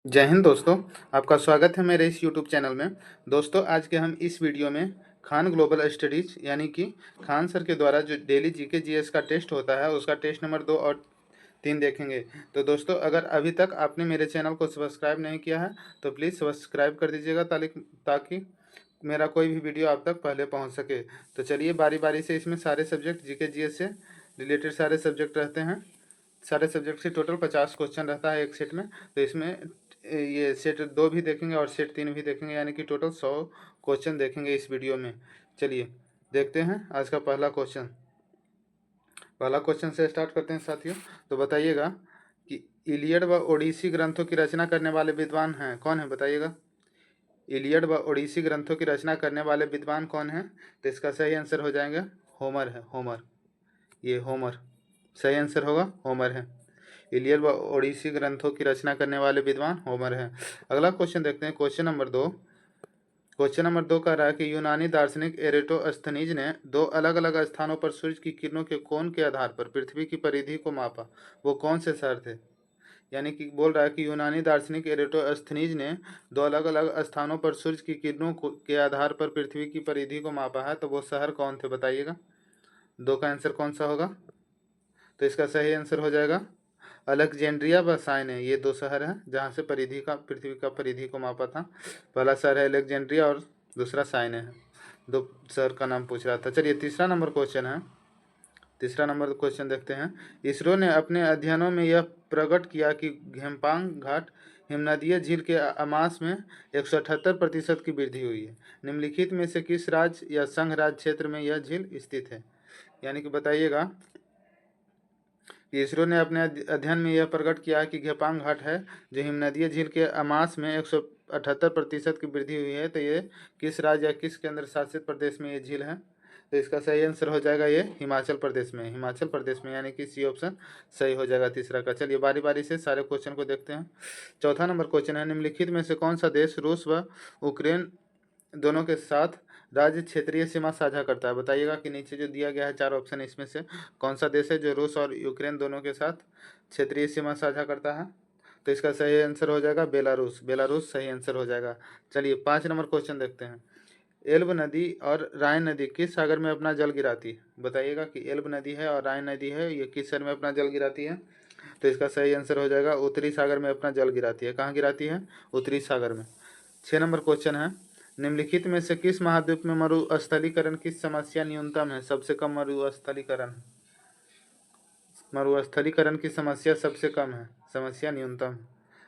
जय हिंद दोस्तों, आपका स्वागत है मेरे इस यूट्यूब चैनल में। दोस्तों, आज के हम इस वीडियो में खान ग्लोबल स्टडीज़ यानी कि खान सर के द्वारा जो डेली जीके जीएस का टेस्ट होता है उसका टेस्ट नंबर 2 और 3 देखेंगे। तो दोस्तों, अगर अभी तक आपने मेरे चैनल को सब्सक्राइब नहीं किया है तो प्लीज़ सब्सक्राइब कर दीजिएगा ताकि मेरा कोई भी वीडियो आप तक पहले पहुँच सके। तो चलिए बारी बारी से इसमें सारे सब्जेक्ट जीके जीएस से रिलेटेड सारे सब्जेक्ट रहते हैं। सारे सब्जेक्ट से टोटल 50 क्वेश्चन रहता है एक सेट में। तो इसमें ये सेट 2 भी देखेंगे और सेट 3 भी देखेंगे, यानी कि टोटल 100 क्वेश्चन देखेंगे इस वीडियो में। चलिए देखते हैं आज का पहला क्वेश्चन से स्टार्ट करते हैं साथियों। तो बताइएगा कि इलियड व ओडिसी ग्रंथों की रचना करने वाले विद्वान हैं कौन है, बताइएगा। इलियड व ओडिसी ग्रंथों की रचना करने वाले विद्वान कौन है? तो इसका सही आंसर हो जाएगा होमर है। होमर सही आंसर होगा, होमर है। इलियड व ओडिसी ग्रंथों की रचना करने वाले विद्वान होमर है। अगला क्वेश्चन देखते हैं, क्वेश्चन नंबर 2 कह रहा है कि यूनानी दार्शनिक एरेटोस्थनीज ने 2 अलग अलग स्थानों पर सूर्य की किरणों के कोण के आधार पर पृथ्वी की परिधि को मापा। वो कौन से शहर थे? यानी कि बोल रहा है कि यूनानी दार्शनिक एरेटोस्थनीज ने 2 अलग अलग स्थानों पर सूर्य की किरणों के आधार पर पृथ्वी की परिधि को मापा है। तो वो शहर कौन थे, बताइएगा। 2 का आंसर कौन सा होगा? तो इसका सही आंसर हो जाएगा अलेक्जेंड्रिया व साइने। ये 2 शहर हैं जहाँ से पृथ्वी का परिधि को मापा था। पहला शहर है अलेक्जेंड्रिया और दूसरा साइने है। 2 शहर का नाम पूछ रहा था। चलिए तीसरा नंबर क्वेश्चन देखते हैं। इसरो ने अपने अध्ययनों में यह प्रकट किया कि घेम्पांग घाट हिमनदीय झील के आमास में 178% की वृद्धि हुई है। निम्नलिखित में से किस राज्य या संघ राज्य क्षेत्र में यह झील स्थित है? यानी कि बताइएगा कि इसरो ने अपने अध्ययन में यह प्रकट किया है कि घेपांग घाट है जो हिमनदीय झील के आमास में 178% की वृद्धि हुई है। तो ये किस राज्य या किस केंद्र शासित प्रदेश में ये झील है? तो इसका सही आंसर हो जाएगा ये हिमाचल प्रदेश में, यानी कि सी ऑप्शन सही हो जाएगा तीसरा का। चलिए बारी बारी से सारे क्वेश्चन को देखते हैं। चौथा नंबर क्वेश्चन है, निम्नलिखित में से कौन सा देश रूस व यूक्रेन दोनों के साथ राज्य क्षेत्रीय सीमा साझा करता है? बताइएगा कि नीचे जो दिया गया है 4 ऑप्शन, इसमें से कौन सा देश है जो रूस और यूक्रेन दोनों के साथ क्षेत्रीय सीमा साझा करता है? तो इसका सही आंसर हो जाएगा बेलारूस सही आंसर हो जाएगा। चलिए 5 नंबर क्वेश्चन देखते हैं। एल्ब नदी और राइन नदी किस सागर में अपना जल गिराती है? बताइएगा कि एल्ब नदी है और राइन नदी है, ये किस सागर में अपना जल गिराती है? तो इसका सही आंसर हो जाएगा उत्तरी सागर में अपना जल गिराती है। कहाँ गिराती है? उत्तरी सागर में। 6 नंबर क्वेश्चन है, निम्नलिखित में से किस महाद्वीप में मरुस्थलीकरण की समस्या न्यूनतम है? सबसे कम मरुस्थलीकरण की समस्या सबसे कम है, समस्या न्यूनतम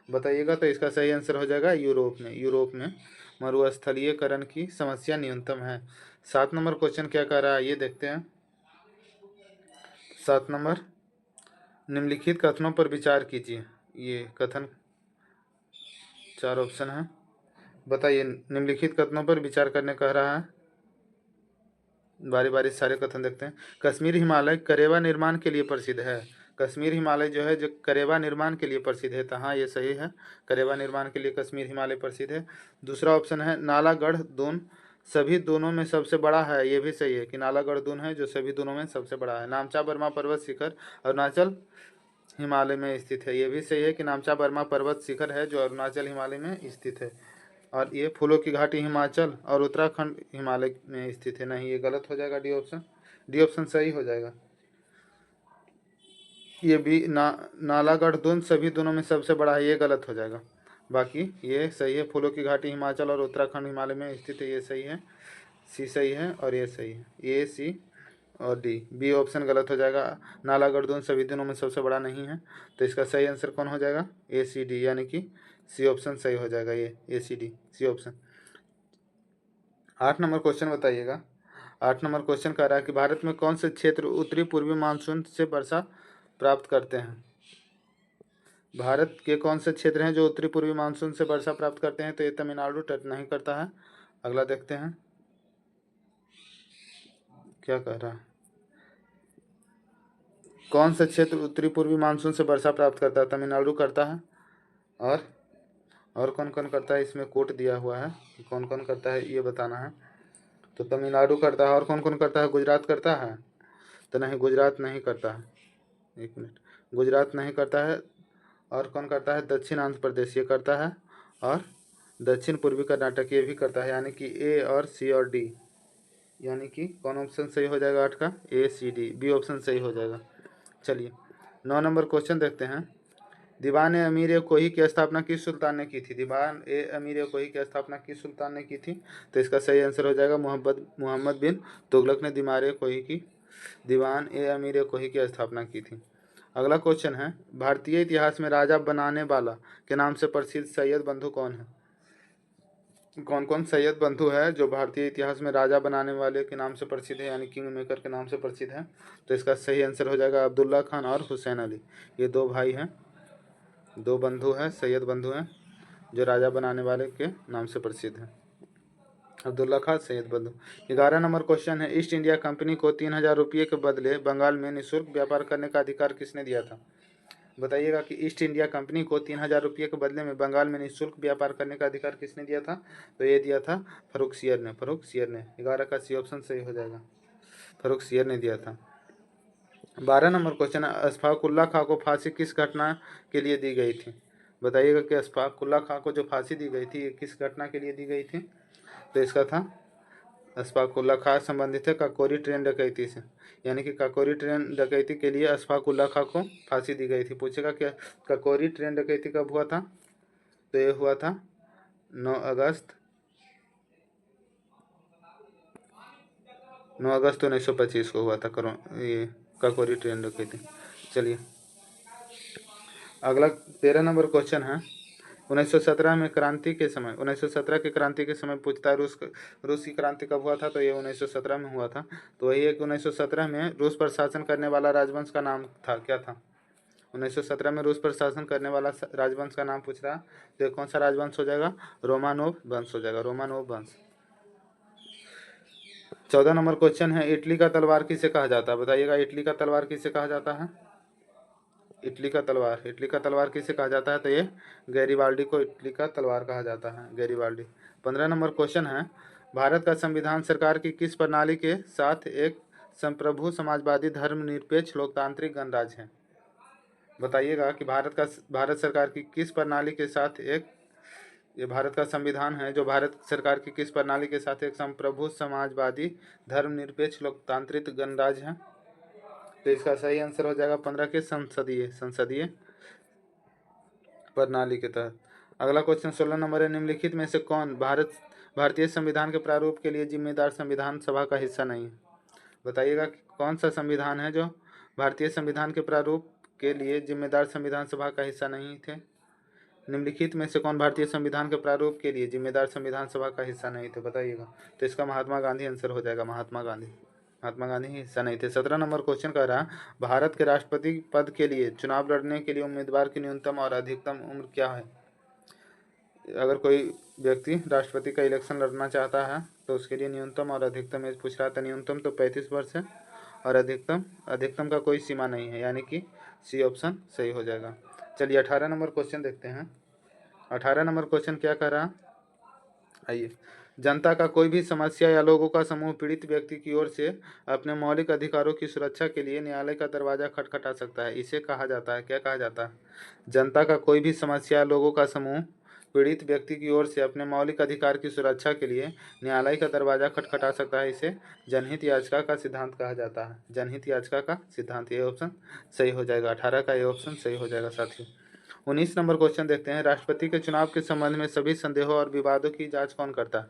बताइएगा। तो इसका सही आंसर हो जाएगा यूरोप में मरुस्थलीकरण की समस्या न्यूनतम है। 7 नंबर क्वेश्चन क्या कह रहा है ये देखते हैं। 7 नंबर, निम्नलिखित कथनों पर विचार कीजिए। ये कथन 4 ऑप्शन है, बताइए। निम्नलिखित कथनों पर विचार करने कह रहा है। बारी बारी सारे कथन देखते हैं। कश्मीर हिमालय करेवा निर्माण के लिए प्रसिद्ध है। कश्मीर हिमालय जो है जो करेवा निर्माण के लिए प्रसिद्ध है, तो हाँ ये सही है, करेवा निर्माण के लिए कश्मीर हिमालय प्रसिद्ध है। दूसरा ऑप्शन है नालागढ़ दून सभी दोनों में सबसे बड़ा है। ये भी सही है कि नालागढ़ दून है जो सभी दोनों में सबसे बड़ा है। नामचा बर्मा पर्वत शिखर अरुणाचल हिमालय में स्थित है। ये भी सही है कि नामचा बर्मा पर्वत शिखर है जो अरुणाचल हिमालय में स्थित है। और ये फूलों की घाटी हिमाचल और उत्तराखंड हिमालय में स्थित है। नहीं, ये गलत हो जाएगा, डी ऑप्शन सही हो जाएगा। ये भी नालागढ़ दून सभी दोनों में सबसे बड़ा है, ये गलत हो जाएगा। बाकी ये सही है, फूलों की घाटी हिमाचल और उत्तराखंड हिमालय में स्थित है, ये सही है। सी सही है और ये सही है, ए सी और डी। बी ऑप्शन गलत हो जाएगा, नालागढ़ दून सभी दिनों में सबसे बड़ा नहीं है। तो इसका सही आंसर कौन हो जाएगा? ए सी डी, यानी कि सी ऑप्शन सही हो जाएगा, ये A C D C option. 8 number question बताइएगा। 8 नंबर क्वेश्चन कह रहा है कि भारत में कौन से क्षेत्र उत्तरी पूर्वी मानसून से वर्षा प्राप्त करते हैं? भारत के कौन से क्षेत्र हैं जो उत्तरी पूर्वी मानसून से वर्षा प्राप्त करते हैं? तो ये तमिलनाडु टच नहीं करता है। अगला देखते हैं क्या कह रहा है। कौन सा क्षेत्र उत्तरी पूर्वी मानसून से वर्षा प्राप्त करता है? तमिलनाडु करता है। और कौन कौन करता है? इसमें कोट दिया हुआ है कि कौन कौन करता है, ये बताना है। तो तमिलनाडु करता है, और कौन कौन करता है? गुजरात करता है? तो नहीं, गुजरात नहीं करता है। एक मिनट, गुजरात नहीं करता है। और कौन करता है? दक्षिण आंध्र प्रदेश ये करता है, और दक्षिण पूर्वी कर्नाटक ये भी करता है, यानी कि ए और सी और डी, यानी कि कौन ऑप्शन सही हो जाएगा 8 का? ए सी डी, बी ऑप्शन सही हो जाएगा। चलिए 9 नंबर क्वेश्चन देखते हैं। दीवान ए अमीर ए कोही की स्थापना किस सुल्तान ने की थी? दीवान ए अमीर ए कोही की स्थापना किस सुल्तान ने की थी? तो इसका सही आंसर हो जाएगा मोहम्मद बिन तुगलक ने दीवान ए अमीर ए कोही की स्थापना की थी। अगला क्वेश्चन है, भारतीय इतिहास में राजा बनाने वाला के नाम से प्रसिद्ध सैयद बंधु कौन है? कौन कौन सैयद बंधु है जो भारतीय इतिहास में राजा बनाने वाले के नाम से प्रसिद्ध है, यानी किंग मेकर के नाम से प्रसिद्ध है? तो इसका सही आंसर हो जाएगा अब्दुल्ला खान और हुसैन अली। ये दो भाई हैं, दो बंधु हैं, सैयद बंधु हैं जो राजा बनाने वाले के नाम से प्रसिद्ध है, अब्दुल्ला खान सैयद बंधु। 11 नंबर क्वेश्चन है, ईस्ट इंडिया कंपनी को 3000 रुपये के बदले बंगाल में निःशुल्क व्यापार करने का अधिकार किसने दिया था? बताइएगा कि ईस्ट इंडिया कंपनी को 3000 रुपये के बदले में बंगाल में निःशुल्क व्यापार करने का अधिकार किसने दिया था? तो ये दिया था फर्रुखसियर ने। 11 का सी ऑप्शन सही हो जाएगा, फर्रुखसियर ने दिया था। 12 नंबर क्वेश्चन है, अशफाक उल्लाह खां को फांसी किस घटना के लिए दी गई थी? बताइएगा कि अशफाक उल्लाह खां को जो फांसी दी गई थी ये किस घटना के लिए दी गई थी? तो इसका था, अशफाक उल्लाह खां संबंधित है काकोरी ट्रेन डकैती से, यानी कि काकोरी ट्रेन डकैती के लिए अशफाक उल्लाह खां को फांसी दी गई थी। पूछेगा कि काकोरी ट्रेन डकैती कब हुआ था? तो ये हुआ था 9 अगस्त 1925 को हुआ था ये काकोरी ट्रेन डकैती। चलिए अगला 13 नंबर क्वेश्चन है, 1917 में क्रांति के समय 1917 के क्रांति के समय पूछता है रूस की क्रांति कब हुआ था? तो ये 1917 में हुआ था। तो वही है कि 1917 में रूस पर शासन करने वाला राजवंश का नाम था, क्या था? 1917 में रूस पर शासन करने वाला राजवंश का नाम पूछ रहा। तो कौन सा राजवंश हो जाएगा? रोमानोव वंश हो जाएगा, रोमानोव वंश। 14 नंबर क्वेश्चन है, इटली का तलवार किसे कहा जाता है? बताइएगा इटली का तलवार किसे कहा जाता है? इटली का तलवार किसे कहा जाता है? तो ये गैरिबाल्डी को इटली का तलवार कहा जाता है, गैरिबाल्डी। 15 नंबर क्वेश्चन है, भारत का संविधान सरकार की किस प्रणाली के साथ एक संप्रभु समाजवादी धर्मनिरपेक्ष लोकतांत्रिक गणराज्य है? बताइएगा कि भारत सरकार की किस प्रणाली के साथ एक, ये भारत का संविधान है जो भारत सरकार की किस प्रणाली के साथ एक संप्रभु समाजवादी धर्मनिरपेक्ष लोकतांत्रिक गणराज्य है? तो इसका सही आंसर हो जाएगा 15 के संसदीय प्रणाली के तहत। अगला क्वेश्चन 16 नंबर है, निम्नलिखित में से कौन भारतीय संविधान के प्रारूप के लिए जिम्मेदार संविधान सभा का हिस्सा नहीं है? बताइएगा कि कौन सा संविधान है जो भारतीय संविधान के प्रारूप के लिए जिम्मेदार संविधान सभा का हिस्सा नहीं थे? निम्नलिखित में से कौन भारतीय संविधान के प्रारूप के लिए जिम्मेदार संविधान सभा का हिस्सा नहीं थे? बताइएगा। तो इसका महात्मा गांधी आंसर हो जाएगा, महात्मा गांधी हिस्सा नहीं थे। 17 नंबर क्वेश्चन कह रहा, भारत के राष्ट्रपति पद के लिए चुनाव लड़ने के लिए उम्मीदवार की न्यूनतम और अधिकतम उम्र क्या है? अगर कोई व्यक्ति राष्ट्रपति का इलेक्शन लड़ना चाहता है तो उसके लिए न्यूनतम और अधिकतम एज पूछ रहा था। न्यूनतम तो 35 वर्ष है और अधिकतम का कोई सीमा नहीं है, यानी कि सी ऑप्शन सही हो जाएगा। चलिए 18 नंबर क्वेश्चन देखते हैं। 18 नंबर क्वेश्चन क्या कह रहा, आइए। जनता का कोई भी समस्या या लोगों का समूह पीड़ित व्यक्ति की ओर से अपने मौलिक अधिकारों की सुरक्षा के लिए न्यायालय का दरवाजा खटखटा सकता है, इसे कहा जाता है, क्या कहा जाता है? जनता का कोई भी समस्या या लोगों का समूह पीड़ित व्यक्ति की ओर से अपने मौलिक अधिकार की सुरक्षा के लिए न्यायालय का दरवाजा खटखटा सकता है, इसे जनहित याचिका का सिद्धांत कहा जाता है, जनहित याचिका का सिद्धांत। ये ऑप्शन सही हो जाएगा, 18 का ये ऑप्शन सही हो जाएगा साथियों। 19 नंबर क्वेश्चन देखते हैं, राष्ट्रपति के चुनाव के संबंध में सभी संदेहों और विवादों की जांच कौन करता है?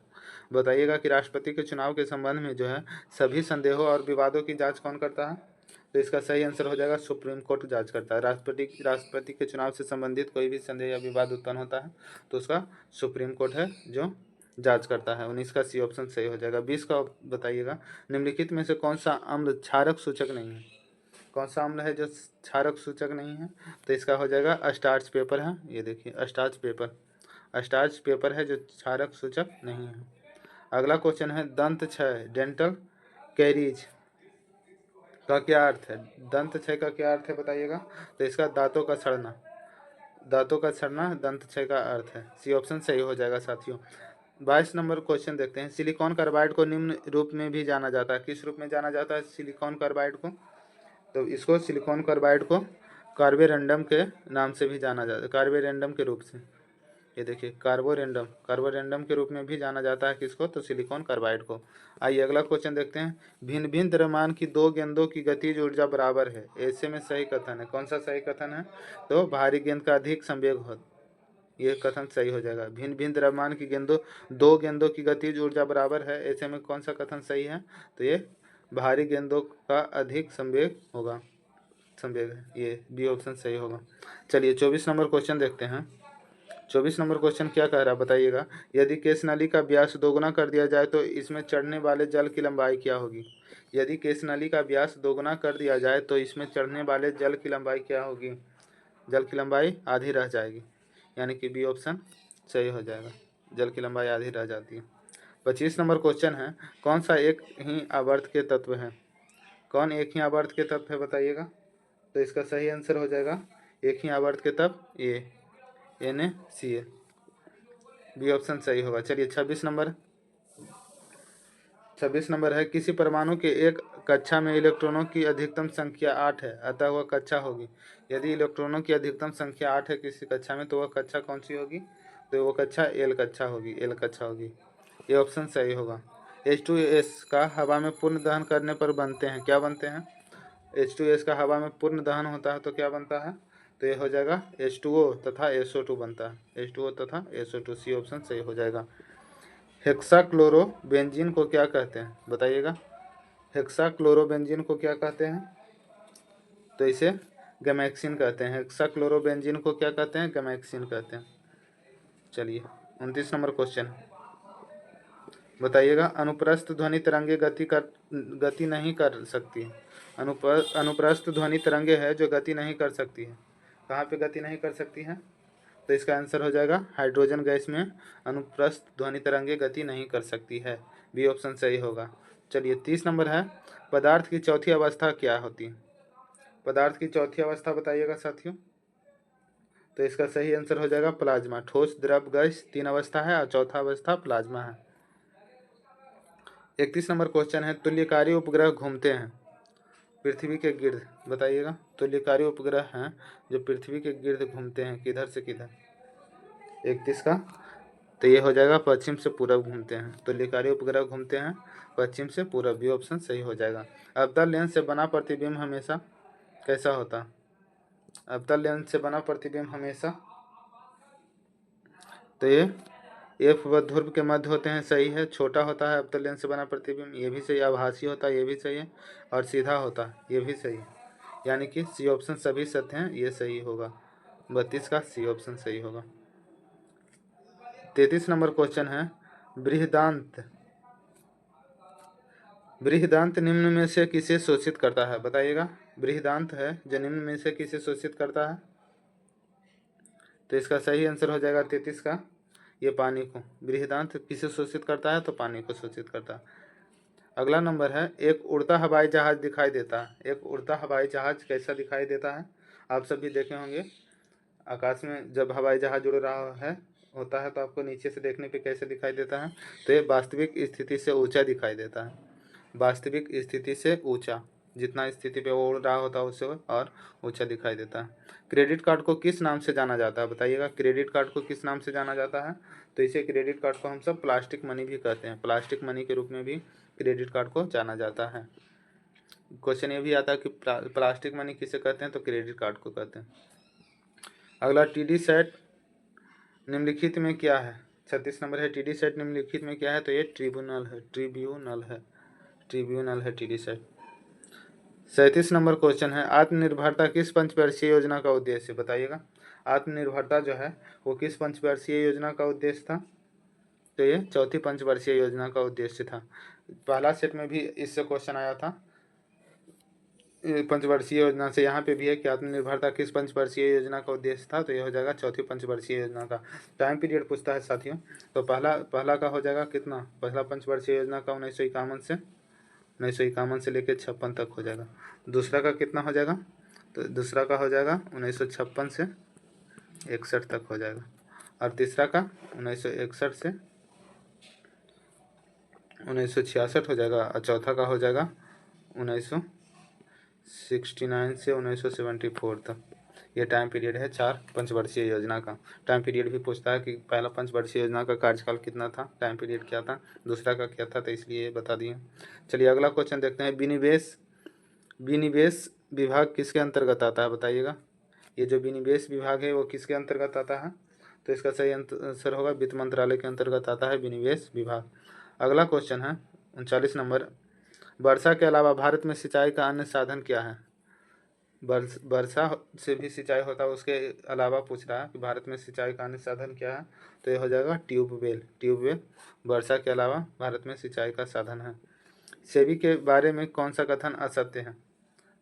बताइएगा कि राष्ट्रपति के चुनाव के संबंध में जो है सभी संदेहों और विवादों की जांच कौन करता है? तो इसका सही आंसर हो जाएगा सुप्रीम कोर्ट जांच करता है। राष्ट्रपति के चुनाव से संबंधित कोई भी संदेह या विवाद उत्पन्न होता है तो उसका सुप्रीम कोर्ट है जो जांच करता है। 19 का सी ऑप्शन सही हो जाएगा। 20 का बताइएगा, निम्नलिखित में से कौन सा अम्ल क्षारक सूचक नहीं है? कौन सा अम्ल है जो क्षारक सूचक नहीं है? तो इसका हो जाएगा स्टार्च पेपर है। ये देखिए स्टार्च पेपर है जो क्षारक सूचक नहीं है। अगला क्वेश्चन है, दंत क्षय डेंटल कैरीज का क्या अर्थ है? दंत क्षय का क्या अर्थ है बताइएगा। तो इसका दांतों का सड़ना दंत क्षय का अर्थ है। सी ऑप्शन सही हो जाएगा साथियों। 22 नंबर क्वेश्चन देखते हैं, सिलिकॉन कार्बाइड को निम्न रूप में भी जाना जाता है, किस रूप में जाना जाता है सिलिकॉन कार्बाइड को? तो इसको सिलिकॉन कार्बाइड को कार्बोरेंडम के नाम से भी जाना जाता है, कार्बोरेंडम के रूप से। ये देखिए कार्बोरेंडम के रूप में भी जाना जाता है किसको, तो सिलिकॉन कार्बाइड को। आइए अगला क्वेश्चन देखते हैं। भिन्न भिन्न द्रव्यमान की दो गेंदों की गतिज ऊर्जा बराबर है, ऐसे में सही कथन है। कौन सा सही कथन है, तो भारी गेंद का अधिक संवेग हो, ये कथन सही हो जाएगा। भिन्न भिन्न द्रव्यमान की दो गेंदों की गतिज ऊर्जा बराबर है, ऐसे में कौन सा कथन सही है, तो ये भारी गेंदों का अधिक संवेग होगा, संवेग है, ये बी ऑप्शन सही होगा। चलिए 24 नंबर क्वेश्चन देखते हैं। 24 नंबर क्वेश्चन क्या कह रहा है बताइएगा। यदि केश नली का व्यास दोगुना कर दिया जाए तो इसमें चढ़ने वाले जल की लंबाई क्या होगी। यदि केश नली का व्यास दोगुना कर दिया जाए तो इसमें चढ़ने वाले जल की लंबाई क्या होगी, जल की लंबाई आधी रह जाएगी, यानी कि बी ऑप्शन सही हो जाएगा, जल की लंबाई आधी रह जाती है। 25 नंबर क्वेश्चन है। कौन सा एक ही आवर्त के तत्व है, कौन एक ही आवर्त के तत्व है बताइएगा, तो इसका सही आंसर हो जाएगा एक ही आवर्त के तत्व ए, NaCl, बी ऑप्शन सही होगा। चलिए 26 नंबर है। किसी परमाणु के एक कक्षा में इलेक्ट्रॉनों की अधिकतम संख्या 8 है, अतः वह कक्षा होगी। यदि इलेक्ट्रॉनों की अधिकतम संख्या 8 है किसी कक्षा में, तो वह कक्षा कौन सी होगी, तो वो कक्षा एल कक्षा होगी, एल कक्षा होगी, ये ऑप्शन सही होगा। H2S का हवा में पूर्ण दहन करने पर बनते हैं, क्या बनते हैं, H2S का हवा में पूर्ण दहन होता है तो क्या बनता है, तो ये हो जाएगा H2O तथा SO2 बनता है, H2O तथा SO2, सी ऑप्शन सही हो जाएगा। हेक्साक्लोरोबेंजीन को क्या कहते हैं बताइएगा, हेक्साक्लोरोबेंजीन को क्या कहते हैं, तो इसे गैमेक्सिन कहते हैं। हेक्साक्लोरोबेंजीन को क्या कहते हैं, गैमेक्सिन कहते हैं। चलिए 29 नंबर क्वेश्चन बताइएगा। अनुप्रस्थ ध्वनि तरंगे गति नहीं कर सकती है। अनुप्रस्थ ध्वनि तरंगे है जो गति नहीं कर सकती है, कहाँ पे गति नहीं कर सकती है, तो इसका आंसर हो जाएगा हाइड्रोजन गैस में अनुप्रस्थ ध्वनि तरंगे गति नहीं कर सकती है, बी ऑप्शन सही होगा। चलिए 30 नंबर है। पदार्थ की चौथी अवस्था क्या होती है, पदार्थ की चौथी अवस्था बताइएगा साथियों, तो इसका सही आंसर हो जाएगा प्लाज्मा। ठोस द्रव गैस 3 अवस्था है और चौथा अवस्था प्लाज्मा है। 31 नंबर क्वेश्चन है। तुल्यकारी उपग्रह घूमते हैं पृथ्वी के गिर्द, बताइएगा। तुल्यकारी उपग्रह हैं जो पृथ्वी के गिर्द घूमते हैं, किधर से किधर, 31 का, तो ये हो जाएगा पश्चिम से पूरब घूमते हैं। तुल्यकारी उपग्रह घूमते हैं पश्चिम से पूरब, बी ऑप्शन सही हो जाएगा। अवतल लेंस से बना प्रतिबिंब हमेशा कैसा होता है, अवतल लेंस से बना प्रतिबिंब हमेशा, तो ये एफ व ध्रुव के मध्य होते हैं, सही है। छोटा होता है अवतल लेंस से बना प्रतिबिंब, ये भी सही। आभासी होता है, ये भी सही है। और सीधा होता है, ये भी सही है। यानी कि सी ऑप्शन सभी सत्य हैं, ये सही होगा। 32 का सी ऑप्शन सही होगा। 33 नंबर क्वेश्चन है। बृहदान्त बृहदान्त निम्न में से किसे शोषित करता है, बताइएगा। बृहदान्त है जो निम्न में से किसे शोषित करता है, तो इसका सही आंसर हो जाएगा 33 का, ये पानी को। बृहदान्त किसे शोषित करता है, तो पानी को शोषित करता है। अगला नंबर है। एक उड़ता हवाई जहाज दिखाई देता है। एक उड़ता हवाई जहाज कैसा दिखाई देता है, आप सभी देखे होंगे आकाश में जब हवाई जहाज उड़ रहा है होता है तो आपको नीचे से देखने पे कैसे दिखाई देता है, तो ये वास्तविक स्थिति से ऊंचा दिखाई देता है। वास्तविक स्थिति से ऊंचा, जितना स्थिति पे वो उड़ रहा होता है उससे और ऊंचा दिखाई देता है। क्रेडिट कार्ड को किस नाम से जाना जाता है, बताइएगा। क्रेडिट कार्ड को किस नाम से जाना जाता है, तो इसे क्रेडिट कार्ड को हम सब प्लास्टिक मनी भी कहते हैं। प्लास्टिक मनी के रूप में भी क्रेडिट कार्ड को जाना जाता है। क्वेश्चन ये भी आता है कि प्लास्टिक मनी किसे कहते हैं, तो क्रेडिट कार्ड को कहते हैं। अगला TD सेट निम्नलिखित में क्या है, 36 नंबर है। TD सेट निम्नलिखित में क्या है, तो ये ट्रिब्यूनल है, ट्रिब्यूनल है TD सेट। 37 नंबर क्वेश्चन है। आत्मनिर्भरता किस पंचवर्षीय योजना का उद्देश्य, बताइएगा। आत्मनिर्भरता जो है वो किस पंचवर्षीय योजना का उद्देश्य था, तो ये चौथी पंचवर्षीय योजना का उद्देश्य था। पहला सेट में भी इससे क्वेश्चन आया था पंचवर्षीय योजना से, यहाँ पे भी है कि आत्मनिर्भरता किस पंचवर्षीय योजना का उद्देश्य था, तो ये हो जाएगा चौथी पंचवर्षीय योजना का। टाइम पीरियड पूछता है साथियों, तो पहला का हो जाएगा कितना, पहला पंचवर्षीय योजना का 1951 से लेकर 56 तक हो जाएगा। दूसरा का कितना हो जाएगा, तो दूसरा का हो जाएगा 1956 से 61 तक हो जाएगा। और तीसरा का 1961 से 1966 हो जाएगा। और चौथा का हो जाएगा 1969 से 1974 तक। ये टाइम पीरियड है 4 पंचवर्षीय योजना का। टाइम पीरियड भी पूछता है कि पहला पंचवर्षीय योजना का कार्यकाल कितना था, टाइम पीरियड क्या था, दूसरा का क्या था, तो इसलिए ये बता दिए। चलिए अगला क्वेश्चन देखते हैं। विनिवेश विभाग किसके अंतर्गत आता है, बताइएगा। ये जो विनिवेश विभाग है वो किसके अंतर्गत आता है, तो इसका सही आंसर होगा वित्त मंत्रालय के अंतर्गत आता है विनिवेश विभाग। अगला क्वेश्चन है 39 नंबर। वर्षा के अलावा भारत में सिंचाई का अन्य साधन क्या है। वर्षा से भी सिंचाई होता है, उसके अलावा पूछ रहा है कि भारत में सिंचाई का अन्य साधन क्या है, तो ये हो जाएगा ट्यूबवेल वर्षा के अलावा भारत में सिंचाई का साधन है। सेबी के बारे में कौन सा कथन असत्य है,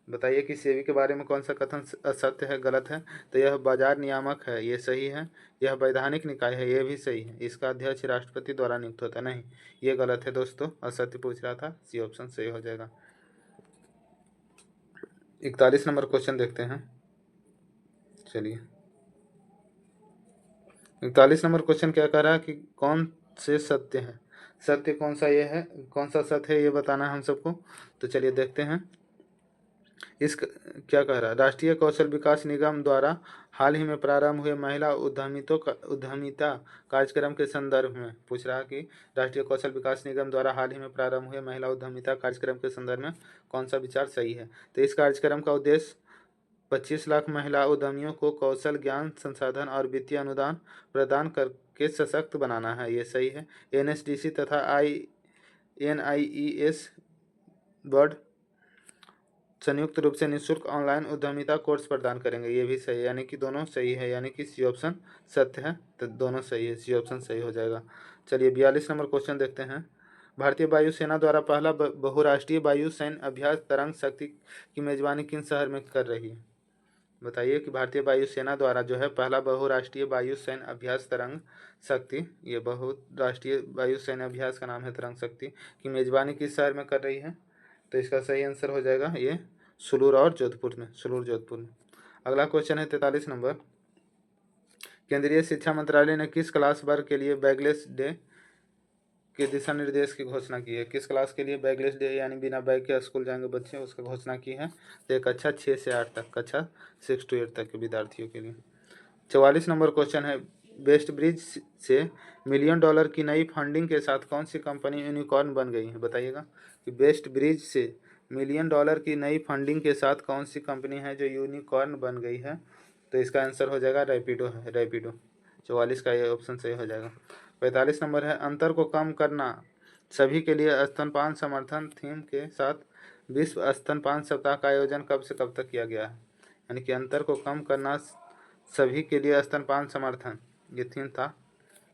बताइए कि सेबी के बारे में कौन सा कथन असत्य है, गलत है। तो यह बाजार नियामक है, ये सही है। यह वैधानिक निकाय है, ये भी सही है। इसका अध्यक्ष राष्ट्रपति द्वारा नियुक्त होता है, नहीं, ये गलत है दोस्तों, असत्य पूछ रहा था, सी ऑप्शन सही हो जाएगा। 41 नंबर क्वेश्चन देखते हैं। चलिए 41 नंबर क्वेश्चन क्या कह रहा है कि कौन से सत्य है, सत्य कौन सा ये है, कौन सा सत्य है ये बताना है हम सबको। तो चलिए देखते हैं। इस क्या कह रहा है, राष्ट्रीय कौशल विकास निगम द्वारा हाल ही में प्रारंभ हुए महिला उद्यमिता कार्यक्रम के संदर्भ में पूछ रहा है कि राष्ट्रीय कौशल विकास निगम द्वारा हाल ही में प्रारंभ हुए महिला उद्यमिता कार्यक्रम के संदर्भ में कौन सा विचार सही है। तो इस कार्यक्रम का उद्देश्य 25 लाख महिला उद्यमियों को कौशल, ज्ञान, संसाधन और वित्तीय अनुदान प्रदान करके सशक्त बनाना है, ये सही है। एनएसडीसी तथा NIES बोर्ड संयुक्त रूप से निःशुल्क ऑनलाइन उद्यमिता कोर्स प्रदान करेंगे, ये भी सही है, यानी कि दोनों सही है, यानी कि सी ऑप्शन सत्य है, तो दोनों सही है, सी ऑप्शन सही हो जाएगा। चलिए 42 नंबर क्वेश्चन देखते हैं। भारतीय वायुसेना द्वारा पहला बहुराष्ट्रीय वायु सैन्य अभ्यास तरंग शक्ति की मेजबानी किन शहर में कर रही है, बताइए कि भारतीय वायुसेना द्वारा जो है पहला बहुराष्ट्रीय वायु सैन्य अभ्यास तरंग शक्ति, ये बहुराष्ट्रीय वायु सैन्य अभ्यास का नाम है तरंग शक्ति, की मेजबानी किस शहर में कर रही है। तो इसका सही आंसर हो जाएगा ये सुलूर और जोधपुर में। अगला क्वेश्चन है 43 नंबर। केंद्रीय शिक्षा मंत्रालय ने किस क्लास वर्ग के लिए बैगलेस डे के दिशा निर्देश की घोषणा की है। किस क्लास के लिए बैगलेस डे यानी बिना बैग के स्कूल जाएंगे बच्चे, उसका घोषणा की है। तो कक्षा 6 से 8 तक, कक्षा 6 to 8 तक के विद्यार्थियों के लिए। 44 नंबर क्वेश्चन है। वेस्ट ब्रिज से $1 मिलियन की नई फंडिंग के साथ कौन सी कंपनी यूनिकॉर्न बन गई है, बताइएगा कि वेस्ट ब्रिज से $1 मिलियन की नई फंडिंग के साथ कौन सी कंपनी है जो यूनिकॉर्न बन गई है। तो इसका आंसर हो जाएगा रैपिडो है, रैपिडो। 44 का ये ऑप्शन सही हो जाएगा। 45 नंबर है। अंतर को कम करना सभी के लिए स्तनपान समर्थन थीम के साथ विश्व स्तनपान सप्ताह का आयोजन कब से कब तक किया गया है, यानी कि अंतर को कम करना सभी के लिए स्तनपान समर्थन, ये थीम था।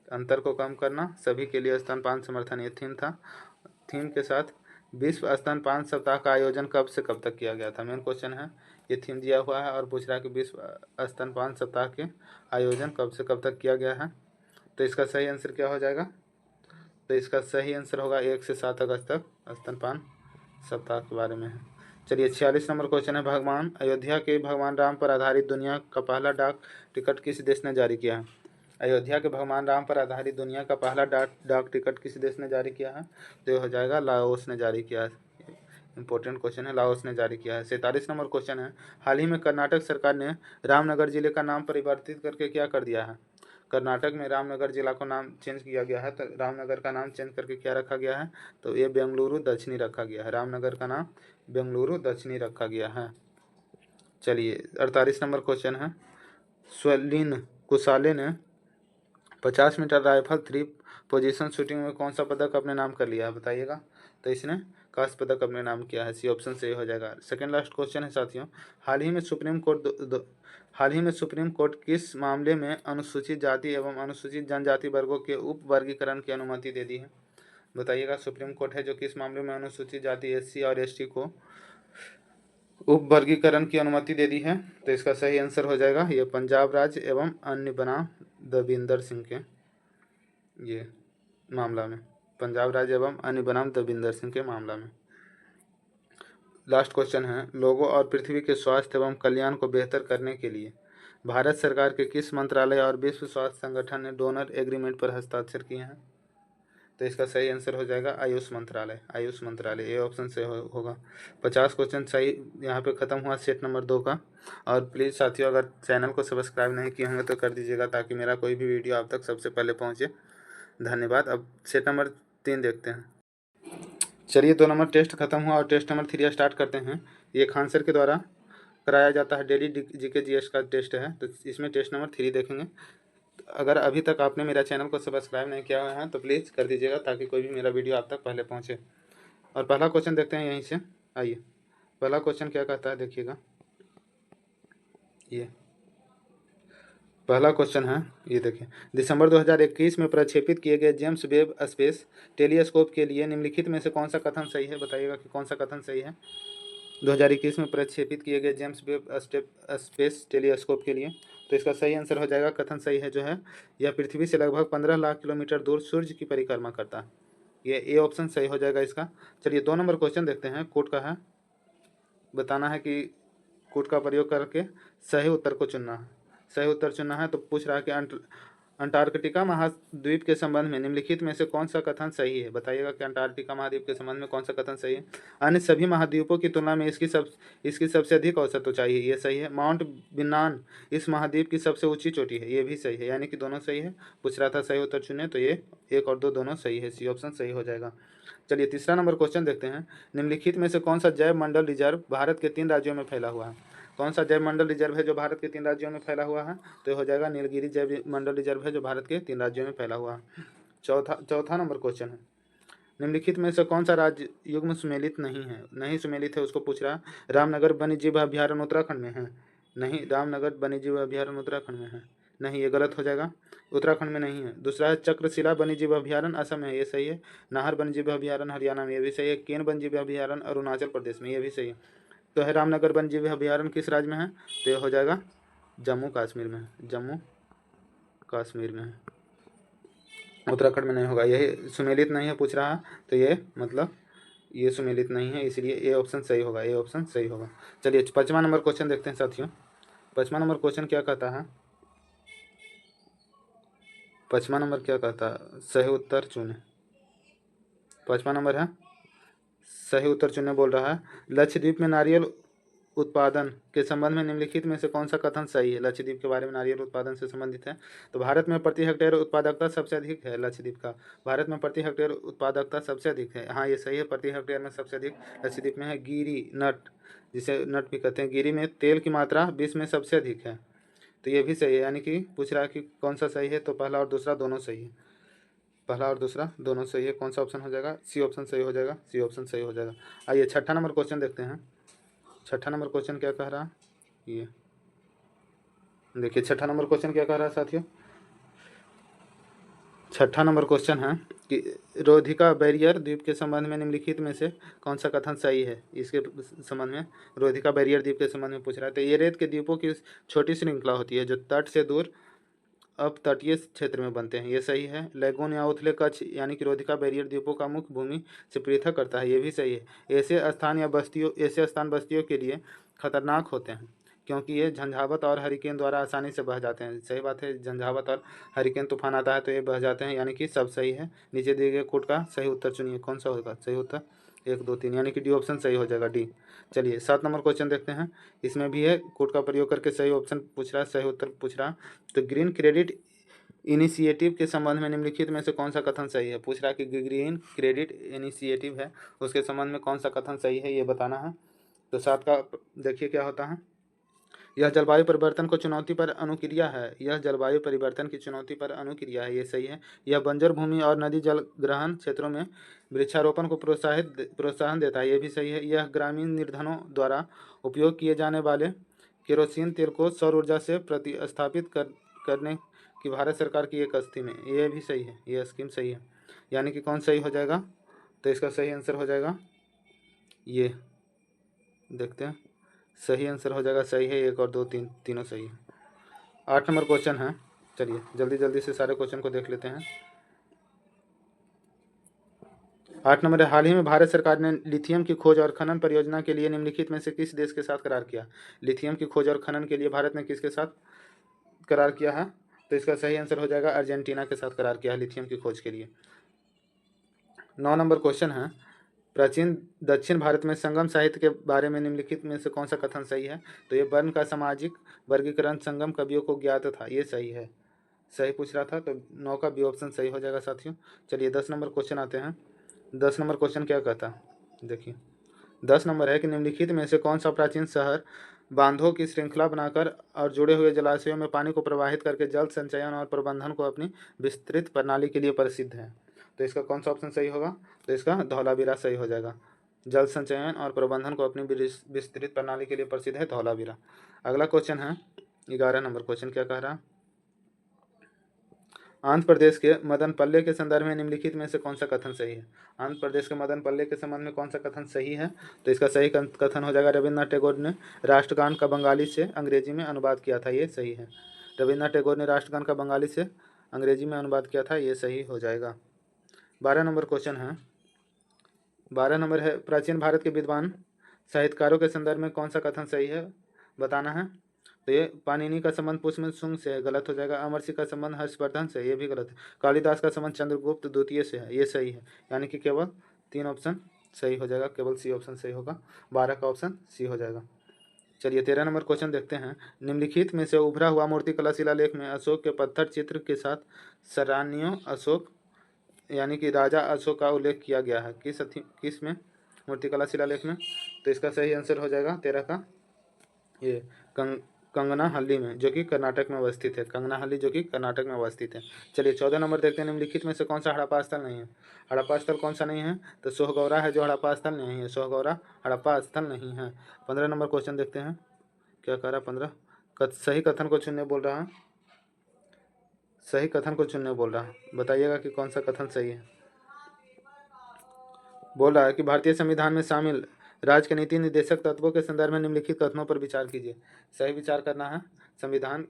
अंतर को कम करना सभी के लिए स्तनपान समर्थन, ये थीम था। थीम के साथ विश्व स्तनपान सप्ताह का आयोजन कब से कब तक किया गया था, मेन क्वेश्चन है। ये थीम दिया हुआ है और पूछ रहा है कि विश्व स्तनपान सप्ताह के आयोजन कब से कब तक किया गया है। तो इसका सही आंसर क्या हो जाएगा, तो इसका सही आंसर होगा 1 से 7 अगस्त तक स्तनपान सप्ताह के बारे में है। चलिए 46 नंबर क्वेश्चन है। अयोध्या के भगवान राम पर आधारित दुनिया का पहला डाक टिकट किस देश ने जारी किया है। अयोध्या के भगवान राम पर आधारित दुनिया का पहला डाक टिकट किस देश ने जारी किया है, तो हो जाएगा लाओस ने जारी किया है। इंपॉर्टेंट क्वेश्चन है, लाओस ने जारी किया है। 47 नंबर क्वेश्चन है। हाल ही में कर्नाटक सरकार ने रामनगर जिले का नाम परिवर्तित करके क्या कर दिया है। कर्नाटक में रामनगर जिला को नाम चेंज किया गया है, तो रामनगर का नाम चेंज करके क्या रखा गया है, तो ये बेंगलुरु दक्षिणी रखा गया है। रामनगर का नाम बेंगलुरु दक्षिणी रखा गया है। चलिए 48 नंबर क्वेश्चन है। स्वलिन कुसाले ने 50 मीटर राइफल 3 पोजीशन शूटिंग में कौन सा पदक अपने नाम कर लिया है, बताइएगा। तो इसने कांस्य पदक अपने नाम किया है, सी ऑप्शन सही हो जाएगा। सेकंड लास्ट क्वेश्चन है साथियों। हाल ही में सुप्रीम कोर्ट किस मामले में अनुसूचित जाति एवं अनुसूचित जनजाति वर्गों के उप वर्गीकरण की अनुमति दे दी है, बताइएगा। सुप्रीम कोर्ट है जो किस मामले में अनुसूचित जाति SC और ST को उप वर्गीकरण की अनुमति दे दी है। तो इसका सही आंसर हो जाएगा ये पंजाब राज्य एवं अन्य बनाम दविंदर सिंह के ये मामला में, पंजाब राज्य एवं अन्य बनाम दविंदर सिंह के मामला में। लास्ट क्वेश्चन है। लोगों और पृथ्वी के स्वास्थ्य एवं कल्याण को बेहतर करने के लिए भारत सरकार के किस मंत्रालय और विश्व स्वास्थ्य संगठन ने डोनर एग्रीमेंट पर हस्ताक्षर किए हैं। तो इसका सही आंसर हो जाएगा आयुष मंत्रालय। आयुष मंत्रालय, ये ऑप्शन से होगा। 50 क्वेश्चन सही यहाँ पे ख़त्म हुआ सेट नंबर 2 का। और प्लीज़ साथियों, अगर चैनल को सब्सक्राइब नहीं किए होंगे तो कर दीजिएगा, ताकि मेरा कोई भी वीडियो आप तक सबसे पहले पहुँचे। धन्यवाद। अब सेट नंबर 3 देखते हैं। चलिए, 2 नंबर टेस्ट खत्म हुआ और टेस्ट नंबर 3 स्टार्ट करते हैं। ये खान सर के द्वारा कराया जाता है, डेली जीके जीएस का टेस्ट है। तो इसमें टेस्ट नंबर 3 देखेंगे। अगर अभी तक आपने मेरा चैनल को सब्सक्राइब नहीं किया हुआ है तो प्लीज़ कर दीजिएगा, ताकि कोई भी मेरा वीडियो आप तक पहले पहुँचे। और पहला क्वेश्चन देखते हैं यहीं से। आइए, पहला क्वेश्चन क्या कहता है, देखिएगा। ये पहला क्वेश्चन है, ये देखिए। दिसंबर 2021 में प्रक्षेपित किए गए जेम्स वेब स्पेस टेलीस्कोप के लिए निम्नलिखित में से कौन सा कथन सही है? बताइएगा कि कौन सा कथन सही है। 2021 में प्रक्षेपित किए गए जेम्स वेब स्पेस टेलीस्कोप के लिए, तो इसका सही आंसर हो जाएगा, कथन सही है जो है, यह पृथ्वी से लगभग 15 लाख किलोमीटर दूर सूर्य की परिक्रमा करता है। ये ए ऑप्शन सही हो जाएगा इसका। चलिए, 2 नंबर क्वेश्चन देखते हैं। कोड का है, बताना है कि कोड का प्रयोग करके सही उत्तर को चुनना है। सही उत्तर चुनना है। तो पूछ रहा है कि अंटार्कटिका महाद्वीप के संबंध में निम्नलिखित में से कौन सा कथन सही है? बताइएगा कि अंटार्कटिका महाद्वीप के संबंध में कौन सा कथन सही है। अन्य सभी महाद्वीपों की तुलना में इसकी सबसे अधिक औसत ऊंचाई है, ये सही है। माउंट बिनान इस महाद्वीप की सबसे ऊंची चोटी है, ये भी सही है। यानी कि दोनों सही है। पूछ रहा था सही उत्तर चुने, तो ये 1 और 2 दोनों सही है, सी ऑप्शन सही हो जाएगा। चलिए, तीसरा नंबर क्वेश्चन देखते हैं। निम्नलिखित में से कौन सा जैव मंडल रिजर्व भारत के 3 राज्यों में फैला हुआ है? कौन सा जैव मंडल रिजर्व है जो भारत के 3 राज्यों में फैला हुआ है? तो हो जाएगा नीलगिरी जैव मंडल रिजर्व है, जो भारत के 3 राज्यों में फैला हुआ है। चौथा नंबर क्वेश्चन है। निम्नलिखित में से कौन सा राज्य युग्म सुमेलित नहीं सुमेलित है, उसको पूछ रहा है। रामनगर वन्यजीव अभ्यारण्य उत्तराखंड में है? नहीं, रामनगर वन्यजीव अभ्यारण्य उत्तराखंड में है नहीं, ये गलत हो जाएगा, उत्तराखंड में नहीं है। दूसरा है चक्रशिला वन्यजीव अभ्यारण्य असम में है, ये सही है। नाहर वन्यजीव अभ्यारण्य हरियाणा में, ये भी सही है। केन वन्यजीव अभ्यारण्य अरुणाचल प्रदेश में, ये भी सही है। तो है रामनगर वन्यजीव अभ्यारण्य किस राज्य में है? तो ये हो जाएगा जम्मू कश्मीर में है, जम्मू कश्मीर में है, उत्तराखंड में नहीं होगा। यही सुमेलित नहीं है पूछ रहा है, तो ये मतलब ये सुमेलित नहीं है, इसलिए ए ऑप्शन सही होगा, ए ऑप्शन सही होगा। चलिए, 5वां नंबर क्वेश्चन देखते हैं साथियों। 5वां नंबर क्वेश्चन क्या कहता है? 5वां नंबर क्या कहता है? सही उत्तर चुने। 5वां नंबर है सही उत्तर चुनने बोल रहा है। लक्षद्वीप में नारियल उत्पादन के संबंध में निम्नलिखित में से कौन सा कथन सही है? लक्षद्वीप के बारे में नारियल उत्पादन से संबंधित है। तो भारत में प्रति हेक्टेयर उत्पादकता सबसे अधिक है लक्षद्वीप का। भारत में प्रति हेक्टेयर उत्पादकता सबसे अधिक है, हाँ ये सही है। प्रति हेक्टेयर में सबसे अधिक लक्षद्वीप में है। गिरी नट, जिसे नट भी कहते हैं, गिरी में तेल की मात्रा विश्व में सबसे अधिक है, तो ये भी सही है। यानी कि पूछ रहा है कि कौन सा सही है, तो पहला और दूसरा दोनों सही है। पहला और दूसरा दोनों सही है। कौन सा ऑप्शन हो जाएगा? सी ऑप्शन सही हो जाएगा, सी ऑप्शन सही हो जाएगा। आइए, 6ठा नंबर क्वेश्चन देखते हैं। 6ठा नंबर क्वेश्चन क्या कह रहा है? ये देखिए, 6ठा नंबर क्वेश्चन क्या कह रहा है साथियों। 6ठा नंबर क्वेश्चन है कि रोधिका बैरियर द्वीप के संबंध में निम्नलिखित में से कौन सा कथन सही है? इसके संबंध में, रोधिका बैरियर द्वीप के संबंध में पूछ रहा है। तो ये रेत के द्वीपों की छोटी श्रृंखला होती है जो तट से दूर अब तटीय क्षेत्र में बनते हैं, ये सही है। लैगून या उथले कच्छ यानी कि रोधिका बैरियर द्वीपों का मुख्य भूमि से पृथक करता है, ये भी सही है। ऐसे स्थान बस्तियों के लिए खतरनाक होते हैं क्योंकि ये झंझावत और हरिकेन द्वारा आसानी से बह जाते हैं। सही बात है, झंझावत और हरिकेन तूफान आता है तो ये बह जाते हैं, यानी कि सब सही है। नीचे दिए गए कोड का सही उत्तर चुनिए, कौन सा होगा सही उत्तर? 1 2 3, यानी कि डी ऑप्शन सही हो जाएगा, डी। चलिए, 7 नंबर क्वेश्चन देखते हैं। इसमें भी है कोड का प्रयोग करके सही ऑप्शन पूछ रहा है, सही उत्तर पूछ रहा है। तो ग्रीन क्रेडिट इनिशिएटिव के संबंध में निम्नलिखित में से कौन सा कथन सही है? पूछ रहा है कि ग्रीन क्रेडिट इनिशिएटिव है, उसके संबंध में कौन सा कथन सही है, ये बताना है। तो 7 का देखिए क्या होता है। यह जलवायु परिवर्तन को चुनौती पर अनुक्रिया है, यह जलवायु परिवर्तन की चुनौती पर अनुक्रिया है, ये सही है। यह बंजर भूमि और नदी जल ग्रहण क्षेत्रों में वृक्षारोपण को प्रोत्साहन देता है, ये भी सही है। यह ग्रामीण निर्धनों द्वारा उपयोग किए जाने वाले केरोसिन तेल को सौर ऊर्जा से प्रतिस्थापित करने की भारत सरकार की एक स्कीम है, ये भी सही है, ये स्कीम सही है। यानी कि कौन सही हो जाएगा? तो इसका सही आंसर हो जाएगा ये, देखते हैं। सही आंसर हो जाएगा, सही है। 1 और 2 3 तीनों सही है। 8 नंबर क्वेश्चन है। चलिए जल्दी जल्दी से सारे क्वेश्चन को देख लेते हैं। 8 नंबर है, हाल ही में भारत सरकार ने लिथियम की खोज और खनन परियोजना के लिए निम्नलिखित में से किस देश के साथ करार किया? लिथियम की खोज और खनन के लिए भारत ने किसके साथ करार किया है? तो इसका सही आंसर हो जाएगा अर्जेंटीना के साथ करार किया है लिथियम की खोज के लिए। 9 नंबर क्वेश्चन है, प्राचीन दक्षिण भारत में संगम साहित्य के बारे में निम्नलिखित में से कौन सा कथन सही है? तो ये वर्ण का सामाजिक वर्गीकरण संगम कवियों को ज्ञात था, ये सही है, सही पूछ रहा था, तो 9 का बी ऑप्शन सही हो जाएगा साथियों। चलिए 10 नंबर क्वेश्चन आते हैं। 10 नंबर क्वेश्चन क्या कहता है, देखिए 10 नंबर है कि निम्नलिखित में से कौन सा प्राचीन शहर बांधों की श्रृंखला बनाकर और जुड़े हुए जलाशयों में पानी को प्रवाहित करके जल संचयन और प्रबंधन को अपनी विस्तृत प्रणाली के लिए प्रसिद्ध है? तो इसका कौन सा ऑप्शन सही होगा? तो इसका धौलावीरा सही हो जाएगा। जल संचयन और प्रबंधन को अपनी विस्तृत प्रणाली के लिए प्रसिद्ध है धौलावीरा। अगला क्वेश्चन है 11 नंबर क्वेश्चन क्या कह रहा है, आंध्र प्रदेश के मदनपल्ले के संदर्भ में निम्नलिखित में से कौन सा कथन सही है? आंध्र प्रदेश के मदनपल्ले के संबंध में कौन सा कथन सही है? तो इसका सही कथन हो जाएगा, रविन्द्रनाथ टैगोर ने राष्ट्रगान का बंगाली से अंग्रेजी में अनुवाद किया था, ये सही है। रविन्द्रनाथ टैगोर ने राष्ट्रगान का बंगाली से अंग्रेजी में अनुवाद किया था, ये सही हो जाएगा। 12 नंबर क्वेश्चन है, 12 नंबर है, प्राचीन भारत के विद्वान साहित्यकारों के संदर्भ में कौन सा कथन सही है बताना है? तो ये पाणिनि का संबंध पुष्पमंत्र शुंग से है, गलत हो जाएगा। अमरसिंह का संबंध हर्षवर्धन से, ये भी गलत है। कालिदास का संबंध चंद्रगुप्त द्वितीय से है, ये सही है। यानी कि केवल 3 ऑप्शन सही हो जाएगा, केवल सी ऑप्शन सही होगा, 12 का ऑप्शन सी हो जाएगा। चलिए 13 नंबर क्वेश्चन देखते हैं, निम्नलिखित में से उभरा हुआ मूर्तिकला शिलालेख में अशोक के पत्थर चित्र के साथ सरानियों अशोक यानी कि राजा अशोक का उल्लेख किया गया है, किस में मूर्तिकला शिलालेख में? तो इसका सही आंसर हो जाएगा 13 का ये कंगनाहल्ली में, जो कि कर्नाटक में अवस्थित है, कंगनाहल्ली जो कि कर्नाटक में अवस्थित है। चलिए 14 नंबर देखते हैं, निम्नलिखित में से कौन सा हड़प्पा स्थल नहीं है? हड़प्पा स्थल कौन सा नहीं है? तो सोहगौरा है जो हड़प्पा स्थल नहीं है, सोहगौरा हड़प्पा स्थल नहीं है। 15 नंबर क्वेश्चन देखते हैं क्या कह रहा है, 15 सही कथन को चुनने बोल रहा है, सही कथन को चुनने बोल रहा है, बताइएगा कि कौन सा कथन सही है। बोल रहा है कि भारतीय संविधान में शामिल राज्य के नीति निर्देशक तत्वों के संदर्भ में निम्नलिखित कथनों पर विचार कीजिए। सही विचार करना है, संविधान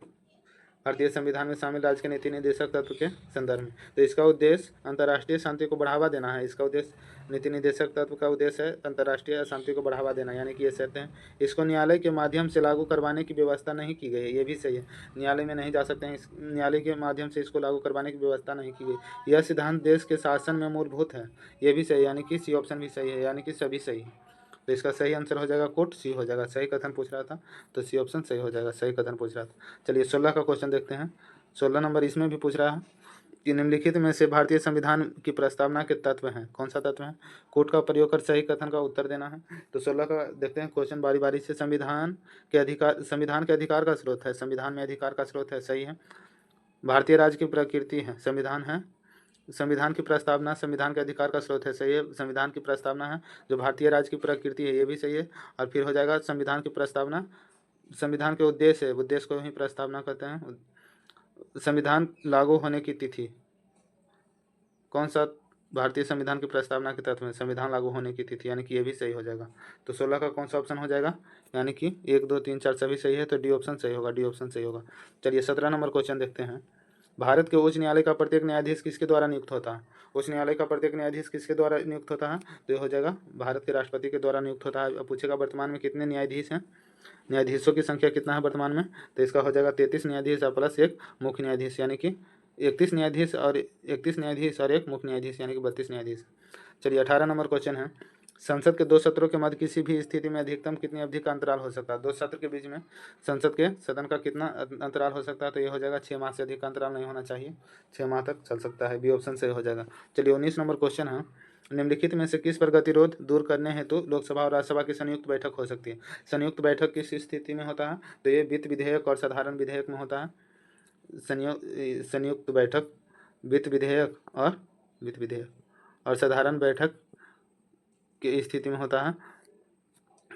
भारतीय संविधान में शामिल राज्य के नीति निर्देशक तत्व के संदर्भ में। तो इसका उद्देश्य अंतर्राष्ट्रीय शांति को बढ़ावा देना है, इसका उद्देश्य नीति निर्देशक तत्व का उद्देश्य है अंतर्राष्ट्रीय शांति को बढ़ावा देना, यानी कि ये शर्तें हैं। इसको न्यायालय के माध्यम से लागू करवाने की व्यवस्था नहीं की गई है, ये भी सही है, न्यायालय में नहीं जा सकते हैं, न्यायालय के माध्यम से इसको लागू करवाने की व्यवस्था नहीं की गई। यह सिद्धांत देश के शासन में मूलभूत है, ये भी सही, यानी कि सी ऑप्शन भी सही है, यानी कि सभी सही है। तो इसका सही आंसर हो जाएगा कोट सी हो जाएगा। सही कथन पूछ रहा था तो सी ऑप्शन सही हो जाएगा, सही कथन पूछ रहा था। चलिए 16 का क्वेश्चन देखते हैं। 16 नंबर इसमें भी पूछ रहा है कि निम्नलिखित में से भारतीय संविधान की प्रस्तावना के तत्व हैं, कौन सा तत्व है? कोट का प्रयोग कर सही कथन का उत्तर देना है। तो 16 का देखते हैं क्वेश्चन बारी बारी से। संविधान के अधिकार का स्रोत है, संविधान में अधिकार का स्रोत है, सही है। भारतीय राज्य की प्रकृति है, संविधान है। संविधान की प्रस्तावना संविधान के अधिकार का स्रोत है, सही है। संविधान की प्रस्तावना है जो भारतीय राज्य की प्रकृति है, ये भी सही है। और फिर हो जाएगा संविधान की प्रस्तावना संविधान के उद्देश्य है, उद्देश्य को ही प्रस्तावना कहते हैं। संविधान लागू होने की तिथि कौन सा भारतीय संविधान की प्रस्तावना के तत्व में? संविधान लागू होने की तिथि, यानी कि ये भी सही हो जाएगा। तो 16 का कौन सा ऑप्शन हो जाएगा? यानी कि 1 2 3 4 सभी सही है, तो डी ऑप्शन सही होगा, डी ऑप्शन सही होगा। चलिए 17 नंबर क्वेश्चन देखते हैं। भारत के उच्च न्यायालय का प्रत्येक न्यायाधीश किसके द्वारा नियुक्त होता है? उच्च न्यायालय का प्रत्येक न्यायाधीश किसके द्वारा नियुक्त होता है? तो ये हो जाएगा भारत के राष्ट्रपति के द्वारा नियुक्त होता है। अब पूछेगा वर्तमान में कितने न्यायाधीश हैं, न्यायाधीशों की संख्या कितना है वर्तमान में? तो इसका हो जाएगा 33 न्यायाधीश और प्लस एक मुख्य न्यायाधीश, यानी कि 31 न्यायाधीश और 1 मुख्य न्यायाधीश, यानी कि 32 न्यायाधीश। चलिए 18 नंबर क्वेश्चन है, संसद के 2 सत्रों के मध्य किसी भी स्थिति में अधिकतम कितनी अवधि का अंतराल हो सकता है? 2 सत्र के बीच में संसद के सदन का कितना अंतराल हो सकता है? तो ये हो जाएगा 6 माह से अधिक का अंतराल नहीं होना चाहिए, 6 माह तक चल सकता है, बी ऑप्शन सही हो जाएगा। चलिए 19 नंबर क्वेश्चन है, निम्नलिखित में से किस पर गतिरोध दूर करने हेतु लोकसभा और राज्यसभा की संयुक्त बैठक हो सकती है? संयुक्त बैठक किस स्थिति में होता है? तो ये वित्त विधेयक और साधारण विधेयक में होता है। संयुक्त बैठक वित्त विधेयक और साधारण बैठक की स्थिति में होता है।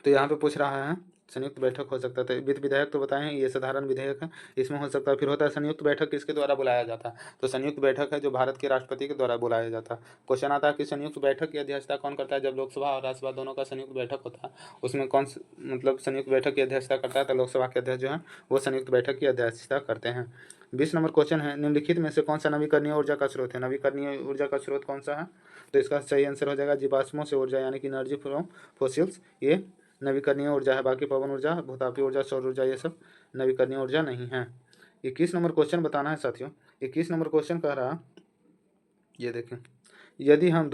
तो यहाँ पे पूछ रहा है संयुक्त बैठक हो सकता है, वित्त विधेयक तो बताएं, ये साधारण विधेयक है, इसमें हो सकता है। फिर होता है संयुक्त बैठक किसके द्वारा बुलाया जाता है? तो संयुक्त बैठक है जो भारत के राष्ट्रपति के द्वारा बुलाया जाता है। क्वेश्चन आता है कि संयुक्त बैठक की अध्यक्षता कौन करता है? जब लोकसभा और राज्यसभा दोनों का संयुक्त बैठक होता है, उसमें कौन मतलब संयुक्त बैठक की अध्यक्षता करता है? तो लोकसभा के अध्यक्ष जो है वो संयुक्त बैठक की अध्यक्षता करते हैं। 20 नंबर क्वेश्चन है, निम्नलिखित में से कौन सा नवीकरणीय ऊर्जा का स्रोत है? नवीकरणीय ऊर्जा का स्रोत कौन सा है? तो इसका सही आंसर हो जाएगा जीवाश्मों से ऊर्जा, यानी कि एनर्जी फ्रॉम फोसिल्स, ये नवीकरणीय ऊर्जा है। बाकी पवन ऊर्जा, भूतापीय ऊर्जा, सौर ऊर्जा, ये सब नवीकरणीय ऊर्जा नहीं है। 21 नंबर क्वेश्चन बताना है साथियों। 21 नंबर क्वेश्चन कह रहा, ये देखें, यदि हम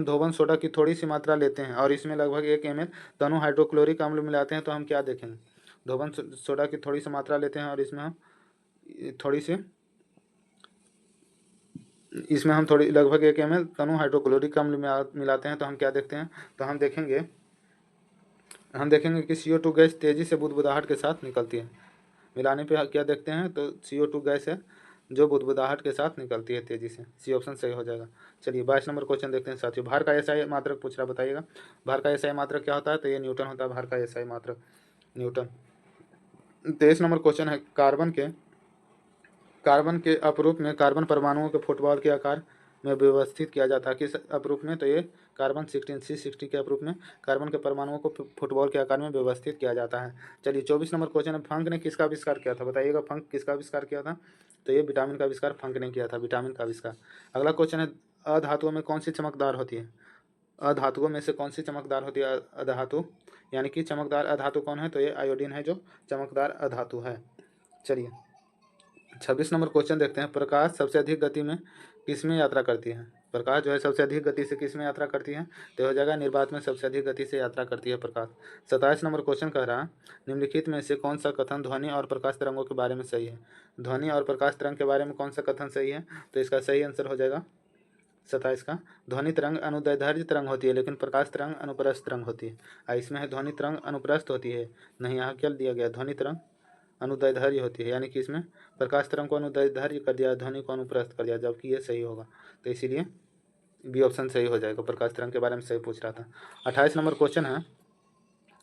धोबन सोडा की थोड़ी सी मात्रा लेते हैं और इसमें लगभग 1 ml तनु हाइड्रोक्लोरिक अम्ल मिलाते हैं तो हम क्या देखेंगे। धोबन सोडा की थोड़ी सी मात्रा लेते हैं और इसमें हम थोड़ी लगभग 1 ml तनु हाइड्रोक्लोरिक अम्ल मिलाते हैं तो हम क्या देखते हैं। तो हम देखेंगे कि CO2 गैस तेज़ी से बुदबुदाहट के साथ निकलती है। मिलाने पे क्या देखते हैं तो CO2 गैस है जो बुदबुदाहट के साथ निकलती है तेज़ी से। सी ऑप्शन सही हो जाएगा। चलिए 22 नंबर क्वेश्चन देखते हैं साथियों। भार का एसआई मात्रक पूछ रहा, बताइएगा भार का एसआई मात्रक क्या होता है। तो ये न्यूटन होता है, भार का एसआई मात्रक न्यूटन। 23 नंबर क्वेश्चन है कार्बन के अपरूप में कार्बन परमाणुओं के फुटबॉल के आकार में व्यवस्थित किया जाता है। किस अपरूप में। तो ये कार्बन 16 C60 के अपरूप में कार्बन के परमाणुओं को फुटबॉल के आकार में व्यवस्थित किया जाता है। चलिए 24 नंबर क्वेश्चन है, फंक ने किसका आविष्कार किया था। बताइएगा फंक किसका आविष्कार किया था। तो ये विटामिन का आविष्कार फंक ने किया था, विटामिन का आविष्कार। अगला क्वेश्चन है, अधातुओं में कौन सी चमकदार होती है। अधातुओं में से कौन सी चमकदार होती है। अधातु यानी कि चमकदार अधातु कौन है। तो ये आयोडीन है जो चमकदार अधातु है। चलिए 26 नंबर क्वेश्चन देखते हैं, प्रकाश सबसे अधिक गति में किस में यात्रा करती है। प्रकाश जो है सबसे अधिक गति से किस में यात्रा करती है। तो हो जाएगा निर्वात में सबसे अधिक गति से यात्रा करती है प्रकाश। 27 नंबर क्वेश्चन कह रहा है, निम्नलिखित में से कौन सा कथन ध्वनि और प्रकाश तरंगों के बारे में सही है। ध्वनि और प्रकाश तरंग के बारे में कौन सा कथन सही है। तो इसका सही आंसर हो जाएगा 27 का, ध्वनि तरंग अनुदैर्ध्य तरंग होती है लेकिन प्रकाश तरंग अनुप्रस्थ तरंग होती है। इसमें है ध्वनि तरंग अनुप्रस्थ होती है, नहीं यहाँ क्या दिया गया ध्वनि तरंग अनुदैर्ध्य होती है, यानी कि इसमें प्रकाश तरंग को अनुदैर्ध्य कर दिया, ध्वनि को अनुप्रस्थ कर दिया, जबकि ये सही होगा। तो इसीलिए बी ऑप्शन सही हो जाएगा, प्रकाश तरंग के बारे में सही पूछ रहा था। 28 नंबर क्वेश्चन है,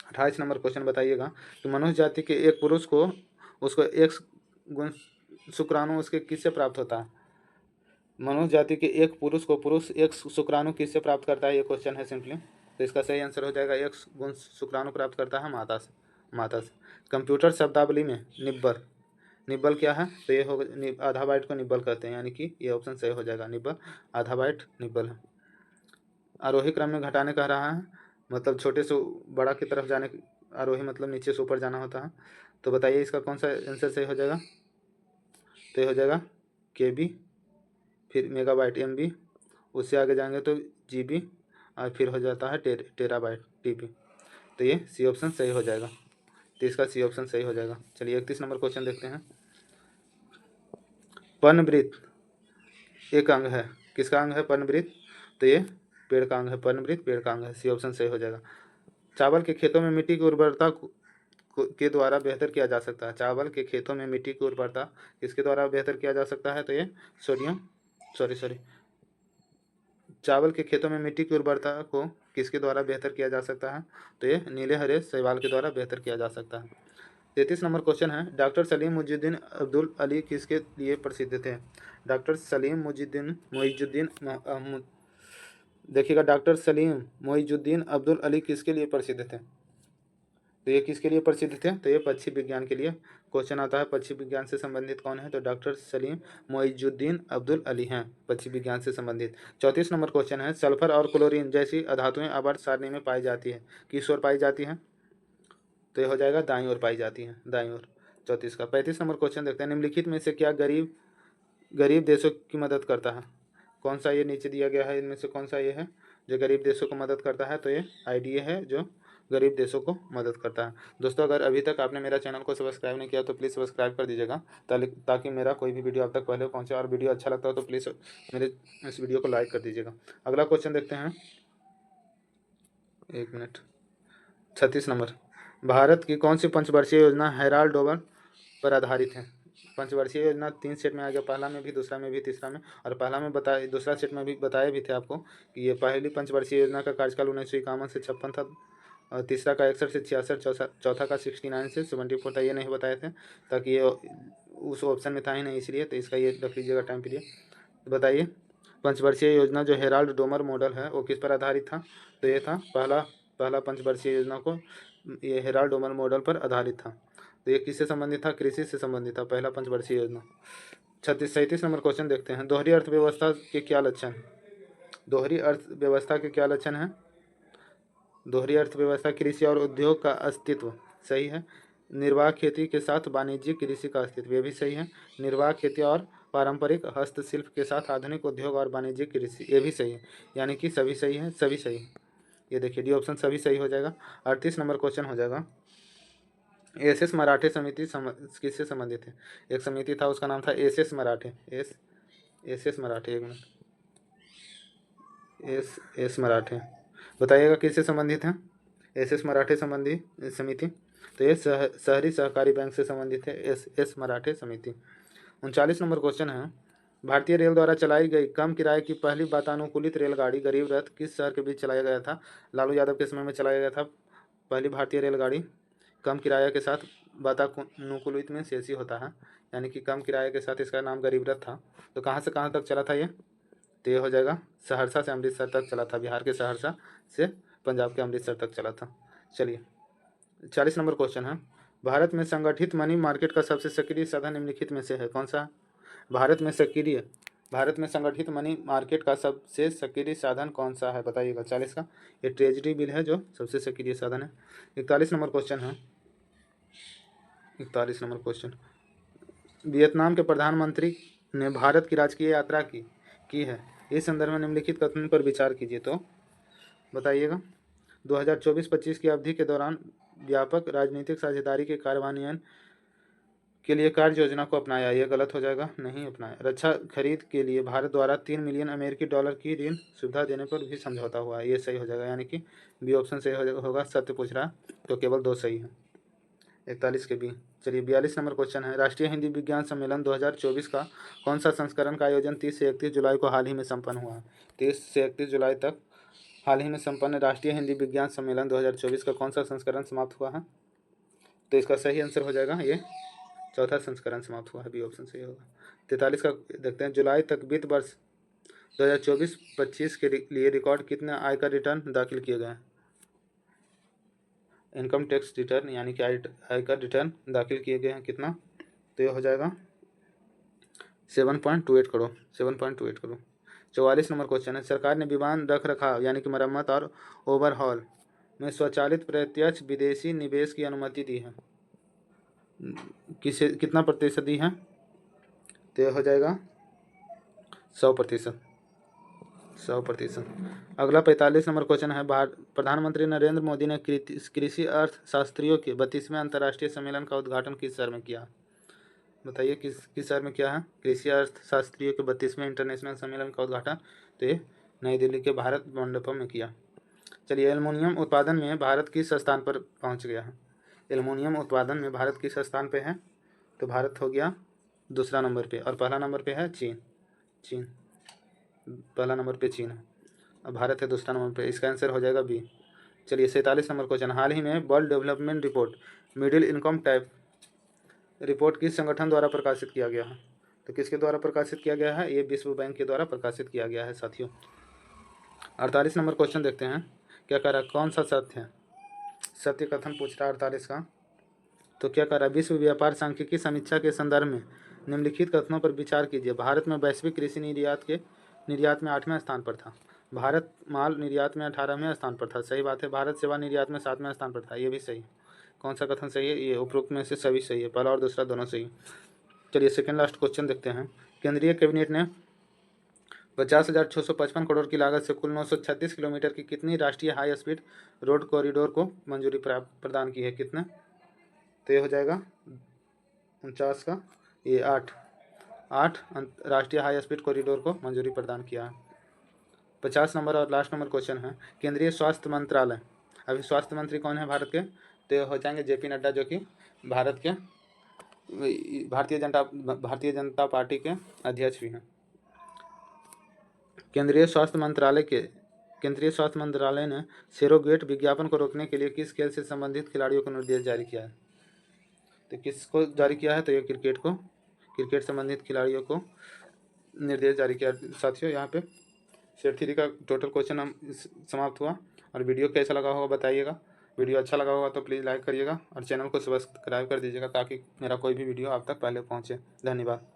28 नंबर क्वेश्चन बताइएगा कि मनुष्य जाति के एक पुरुष को उसको X गुण शुक्राणु उसके किससे प्राप्त होता है। मनुष्य जाति के एक पुरुष को पुरुष X शुक्राणु किससे प्राप्त करता है, ये क्वेश्चन है सिंपली। तो इसका सही आंसर हो जाएगा X गुण शुक्राणु प्राप्त करता है माता से। कंप्यूटर शब्दावली में निब्बल क्या है। तो ये होगा आधा बाइट को निब्बल कहते हैं, यानी कि ये ऑप्शन सही हो जाएगा, निब्बल आधा बाइट निब्बल है। आरोही क्रम में घटाने कह रहा है, मतलब छोटे से बड़ा की तरफ जाने, आरोही मतलब नीचे से ऊपर जाना होता है। तो बताइए इसका कौन सा आंसर सही हो जाएगा। तो ये हो जाएगा KB, फिर मेगाबाइट MB, उससे आगे जाएंगे तो GB, और फिर हो जाता है टेराबाइट TB। तो ये सी ऑप्शन सही हो जाएगा, तो इसका सी ऑप्शन सही हो जाएगा। चलिए 31 नंबर क्वेश्चन देखते हैं, पर्णवृत्त एक अंग है, किसका अंग है पर्णवृत्त। तो ये पेड़ का अंग है, पर्णवृत्त पेड़ का अंग है, सी ऑप्शन सही हो जाएगा। चावल के खेतों में मिट्टी की उर्वरता के द्वारा बेहतर किया जा सकता है। चावल के खेतों में मिट्टी की उर्वरता किसके द्वारा बेहतर किया जा सकता है। तो ये चावल के खेतों में मिट्टी की उर्वरता को किसके द्वारा बेहतर किया जा सकता है। तो ये नीले हरे शैवाल के द्वारा बेहतर किया जा सकता है। 33 नंबर क्वेश्चन है, डॉक्टर सलीम मुइजुद्दीन अब्दुल अली किसके लिए प्रसिद्ध थे। डॉक्टर सलीम मुइजुद्दीन देखिएगा, डॉक्टर सलीम मुइजुद्दीन अब्दुल अली किसके लिए प्रसिद्ध थे। तो ये किसके लिए प्रसिद्ध थे। तो ये पक्षी विज्ञान के लिए क्वेश्चन आता है, पक्षी विज्ञान से संबंधित कौन है। तो डॉक्टर सलीम मुइजुद्दीन अब्दुल अली हैं पक्षी विज्ञान से संबंधित। 34 नंबर क्वेश्चन है, सल्फर और क्लोरीन जैसी अधातुएं आवर्त सारणी में पाई जाती है, किस ओर पाई जाती है। तो ये हो जाएगा दाईं ओर पाई जाती है, दाईं ओर 34 का। 35 नंबर क्वेश्चन देखते हैं, निम्नलिखित में से क्या गरीब देशों की मदद करता है। कौन सा ये नीचे दिया गया है, इनमें से कौन सा ये है जो गरीब देशों को मदद करता है। तो ये IDA है जो गरीब देशों को मदद करता है। दोस्तों अगर अभी तक आपने मेरा चैनल को सब्सक्राइब नहीं किया तो प्लीज़ सब्सक्राइब कर दीजिएगा, ताकि मेरा कोई भी वीडियो आप तक पहले पहुंचे, और वीडियो अच्छा लगता हो तो प्लीज़ मेरे इस वीडियो को लाइक कर दीजिएगा। अगला क्वेश्चन देखते हैं, 1 मिनट। 36 नंबर, भारत की कौन सी पंचवर्षीय योजना हेराल्ड डोवर पर आधारित है। पंचवर्षीय योजना 3 सेट में आ गया, पहला में भी, दूसरा में भी, तीसरा में, और पहला में बताया, दूसरा सेट में भी बताए भी थे आपको कि ये पहली पंचवर्षीय योजना का कार्यकाल 1951 से 56 था, और तीसरा का 61 से 66, चौथा का 69 से 74 था। ये नहीं बताए थे ताकि ये उस ऑप्शन में था ही नहीं, इसलिए तो इसका ये रख लीजिएगा टाइम पीरियड। तो बताइए पंचवर्षीय योजना जो हेराल्ड डोमर मॉडल है वो किस पर आधारित था। तो ये था पहला पंचवर्षीय योजना को ये हेराल्ड डोमर मॉडल पर आधारित था। तो ये किससे संबंधित था, कृषि से संबंधित था पहला पंचवर्षीय योजना। 37 नंबर क्वेश्चन देखते हैं, दोहरी अर्थव्यवस्था के क्या लक्षण। दोहरी अर्थव्यवस्था के क्या लक्षण हैं। दोहरी अर्थव्यवस्था कृषि और उद्योग का अस्तित्व, सही है। निर्वाह खेती के साथ वाणिज्यिक कृषि का अस्तित्व, ये भी सही है। निर्वाह खेती और पारंपरिक हस्तशिल्प के साथ आधुनिक उद्योग और वाणिज्यिक कृषि, ये भी सही है, यानी कि सभी सही है, सभी सही है। ये देखिए डी ऑप्शन सभी सही हो जाएगा। 38 नंबर क्वेश्चन हो जाएगा, एस मराठे समिति किससे संबंधित है? एक समिति था, उसका नाम था एस मराठे, एस मराठे, एक मिनट, एस मराठे, बताइएगा किससे संबंधित है एस मराठे संबंधी समिति? तो ये शहरी सहकारी बैंक से संबंधित है एस मराठे समिति। 39 नंबर क्वेश्चन है, भारतीय रेल द्वारा चलाई गई कम किराए की पहली वातानुकूलित रेलगाड़ी गरीब रथ किस शहर के बीच चलाया गया था? लालू यादव के समय में चलाया गया था पहली भारतीय रेलगाड़ी कम किराए के साथ। वातानुकूलित में शेषी होता है, यानी कि कम किराए के साथ, इसका नाम गरीब रथ था। तो कहाँ से कहाँ तक चला था ये? तो ये हो जाएगा सहरसा से अमृतसर तक चला था, बिहार के सहरसा से पंजाब के अमृतसर तक चला था। चलिए 40 नंबर क्वेश्चन है, भारत में संगठित मनी मार्केट का सबसे सक्रिय साधन निम्नलिखित में से है, कौन सा? भारत में संगठित मनी मार्केट का सबसे सक्रिय साधन कौन सा है, बताइएगा। 40 का ये ट्रेजरी बिल है जो सबसे सक्रिय साधन है। 41 नंबर क्वेश्चन है, 41 नंबर क्वेश्चन, वियतनाम के प्रधानमंत्री ने भारत की राजकीय यात्रा की है, इस संदर्भ में निम्नलिखित कथन पर विचार कीजिए, तो बताइएगा। 2024-25 की अवधि के दौरान व्यापक राजनीतिक साझेदारी के कार्यान्वयन के लिए कार्य योजना को अपनाया, यह गलत हो जाएगा, नहीं अपनाया। रक्षा खरीद के लिए भारत द्वारा 3 मिलियन अमेरिकी डॉलर की ऋण सुविधा देने पर भी समझौता हुआ है, ये सही हो जाएगा, यानी कि बी ऑप्शन सही होगा। सत्य पूछ रहा तो केवल 2 सही है, 41 के बी। चलिए 42 नंबर क्वेश्चन है, राष्ट्रीय हिंदी विज्ञान सम्मेलन 2024 का कौन सा संस्करण का आयोजन 30 से 31 जुलाई को हाल ही में संपन्न हुआ है? 30 से 31 जुलाई तक हाल ही में संपन्न राष्ट्रीय हिंदी विज्ञान सम्मेलन 2024 का कौन सा संस्करण समाप्त हुआ है? तो इसका सही आंसर हो जाएगा ये चौथा संस्करण समाप्त हुआ है, बी ऑप्शन सही होगा। 43 का देखते हैं, जुलाई तक वित्त वर्ष 2024-25 के लिए रिकॉर्ड कितने आयकर रिटर्न दाखिल किए गए हैं? इनकम टैक्स रिटर्न यानी कि आयकर रिटर्न दाखिल किए गए हैं कितना? तो ये हो जाएगा 7.28 करोड़, 7.28 करोड़। 44 नंबर क्वेश्चन है, सरकार ने विमान रख रखाव यानी कि मरम्मत और ओवरहॉल में स्वचालित प्रत्यक्ष विदेशी निवेश की अनुमति दी है, कितना प्रतिशत दी है? तो ये हो जाएगा 100%, 100%। अगला 45 नंबर क्वेश्चन है, प्रधानमंत्री नरेंद्र मोदी ने कृषि अर्थशास्त्रियों के 32वें अंतर्राष्ट्रीय सम्मेलन का उद्घाटन किस शहर में किया? बताइए किस शहर में किया है कृषि अर्थशास्त्रियों के 32वें इंटरनेशनल सम्मेलन का उद्घाटन? तो ये नई दिल्ली के भारत मंडपम में किया। चलिए एल्युमिनियम उत्पादन में भारत किस स्थान पर पहुंच गया है? एल्युमिनियम उत्पादन में भारत किस स्थान पे है? तो भारत हो गया दूसरा नंबर पे और पहला नंबर पे है चीन, पहला नंबर पे चीन है और भारत है दूसरा नंबर पे, इसका आंसर हो जाएगा बी। चलिए 47 नंबर क्वेश्चन, हाल ही में world development report middle income tap report किस संगठन द्वारा प्रकाशित किया गया है? तो किसके द्वारा प्रकाशित किया गया है? ये विश्व बैंक के द्वारा प्रकाशित किया गया है साथियों। 48 नंबर क्वेश्चन देखते हैं, क्या कह रहा है, कौन सा सत्य है? सत्य कथन पूछ रहा है 48 का। तो क्या कह रहा है, विश्व व्यापार सांख्यिकी समीक्षा के संदर्भ में निम्नलिखित कथनों पर विचार कीजिए। भारत में वैश्विक कृषि निर्यात में 8वें स्थान पर था, भारत माल निर्यात में 18वें स्थान पर था, सही बात है। भारत सेवा निर्यात में 7वें स्थान पर था, ये भी सही है। कौन सा कथन सही है? ये उपरोक्त में से सभी सही है, पहला और दूसरा दोनों सही। चलिए सेकंड लास्ट क्वेश्चन देखते हैं, केंद्रीय कैबिनेट ने 50,655 करोड़ की लागत से कुल 936 किलोमीटर की कितनी राष्ट्रीय हाई स्पीड रोड कॉरिडोर को मंजूरी प्रदान की है? कितने? तो ये हो जाएगा 49 का ये 8 राष्ट्रीय हाई स्पीड कॉरिडोर को मंजूरी प्रदान किया है। 50 नंबर और लास्ट नंबर क्वेश्चन है, केंद्रीय स्वास्थ्य मंत्रालय, अभी स्वास्थ्य मंत्री कौन है भारत के? तो हो जाएंगे जेपी नड्डा, जो कि भारत के भारतीय जनता पार्टी के अध्यक्ष भी हैं। केंद्रीय स्वास्थ्य मंत्रालय ने सेरोगेट विज्ञापन को रोकने के लिए किस खेल से संबंधित खिलाड़ियों को निर्देश जारी किया है? तो किसको जारी किया है? तो ये क्रिकेट संबंधित खिलाड़ियों को निर्देश जारी किया साथियों। यहाँ पे सेट 3 का टोटल क्वेश्चन हम समाप्त हुआ। और वीडियो कैसा लगा होगा बताइएगा, वीडियो अच्छा लगा होगा तो प्लीज़ लाइक करिएगा और चैनल को सब्सक्राइब कर दीजिएगा ताकि मेरा कोई भी वीडियो आप तक पहले पहुँचे। धन्यवाद।